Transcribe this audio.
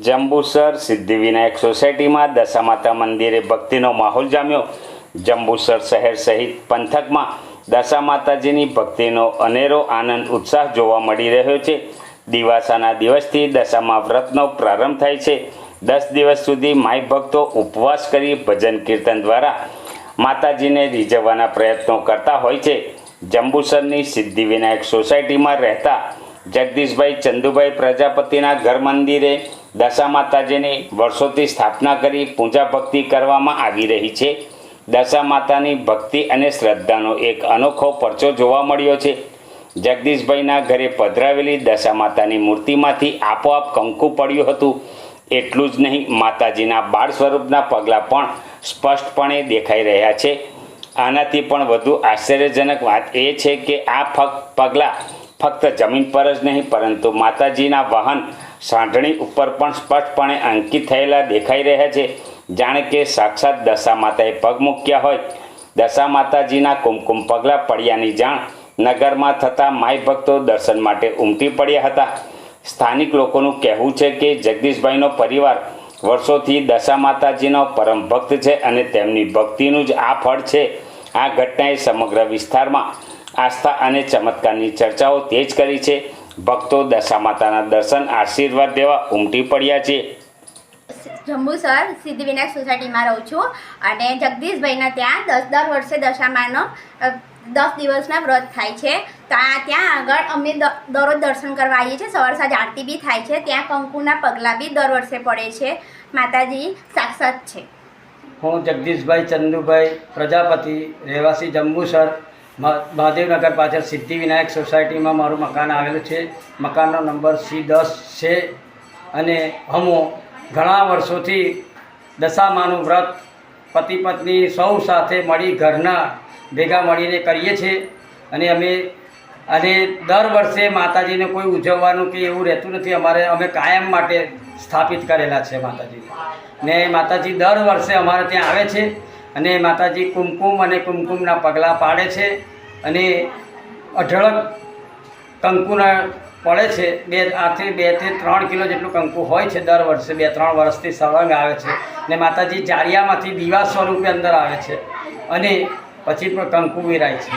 જંબુસર સિદ્ધિવિનાયક સોસાયટીમાં દશામાતા મંદિરે ભક્તિનો માહોલ જામ્યો। જંબુસર શહેર સહિત પંથકમાં દશા માતાજીની ભક્તિનો અનેરો આનંદ ઉત્સાહ જોવા મળી રહ્યો છે। દિવાસાના દિવસથી દશામા વ્રતનો પ્રારંભ થાય છે। 10 દિવસ સુધી માઈ ભક્તો ઉપવાસ કરી ભજન કીર્તન દ્વારા માતાજીને રીઝવવાના પ્રયત્નો કરતા હોય છે। જંબુસરની સિદ્ધિવિનાયક સોસાયટીમાં રહેતા જગદીશભાઈ ચંદુભાઈ પ્રજાપતિના ઘર મંદિરે દશા માતાજીની વર્ષોથી સ્થાપના કરી પૂજા ભક્તિ કરવામાં આવી રહી છે। દશા માતાની ભક્તિ અને શ્રદ્ધાનો એક અનોખો પરચો જોવા મળ્યો છે। જગદીશભાઈના ઘરે પધરાવેલી દશા માતાની મૂર્તિમાંથી આપોઆપ કંકુ પડ્યું હતું। એટલું જ નહીં, માતાજીના બાળ સ્વરૂપના પગલાં પણ સ્પષ્ટપણે દેખાઈ રહ્યા છે। આનાથી પણ વધુ આશ્ચર્યજનક વાત એ છે કે આ પગલાં ફક્ત જમીન પર જ નહીં પરંતુ માતાજીના વાહન સાંઢણી ઉપર પણ સ્પષ્ટપણે અંકિત થયેલા દેખાઈ રહ્યા છે। જાણે કે સાક્ષાત દશા માતાએ પગ મૂક્યા હોય। દશા માતાજીના કુમકુમ પગલાં પડ્યાની જાણ નગરમાં થતાં માઈ ભક્તો દર્શન માટે ઉમટી પડ્યા હતા। સ્થાનિક લોકોનું કહેવું છે કે જગદીશભાઈનો પરિવાર વર્ષોથી દશા માતાજીનો પરમ ભક્ત છે અને તેમની ભક્તિનું જ આ ફળ છે। આ ઘટનાએ સમગ્ર વિસ્તારમાં આસ્થા અને ચમત્કારની ચર્ચાઓ તેજ કરી છે। ભક્તો દશા માતાના દર્શન આશીર્વાદ દેવા ઉમટી પડ્યા છે। જંબુસર સિદ્ધિવિનાયક સોસાયટીમાં રહું છું અને જગદીશભાઈના ત્યાં દર વર્ષે દશામાનો 10 દિવસના વ્રત થાય છે। તો ત્યાં આગળ અમે દરરોજ દર્શન કરવા આવીએ છીએ। સવાર સાંજ આરતી બી થાય છે। ત્યાં કંકુના પગલાં બી દર વર્ષે પડે છે। માતાજી સાક્ષાત છે। હું જગદીશભાઈ ચંદુભાઈ પ્રજાપતિ, રહેવાસી જંબુસર, મહાદેવનગર પાછળ સિદ્ધિવિનાયક સોસાયટીમાં મારું મકાન આવેલું છે। મકાનનો નંબર C10 છે અને અમે ઘણા વર્ષોથી દશામાનું વ્રત પતિ પત્ની સૌ સાથે મળી ઘરના ભેગા મળીને કરીએ છીએ અને દર વર્ષે માતાજીને કોઈ ઉજવવાનું કે એવું રહેતું નથી। અમે કાયમ માટે સ્થાપિત કરેલા છે માતાજી ને માતાજી દર વર્ષે અમારે ત્યાં આવે છે અને માતાજી કુમકુમ અને કુમકુમના પગલાં પાડે છે અને અઢળક કંકુના પડે છે। 2 થી 3 કિલો જેટલું કંકુ હોય છે દર વર્ષે। 2-3 વર્ષથી સળંગ આવે છે ને માતાજી જાળિયામાંથી દીવા સ્વરૂપે અંદર આવે છે અને પછી પણ કંકુ વિરાય છે।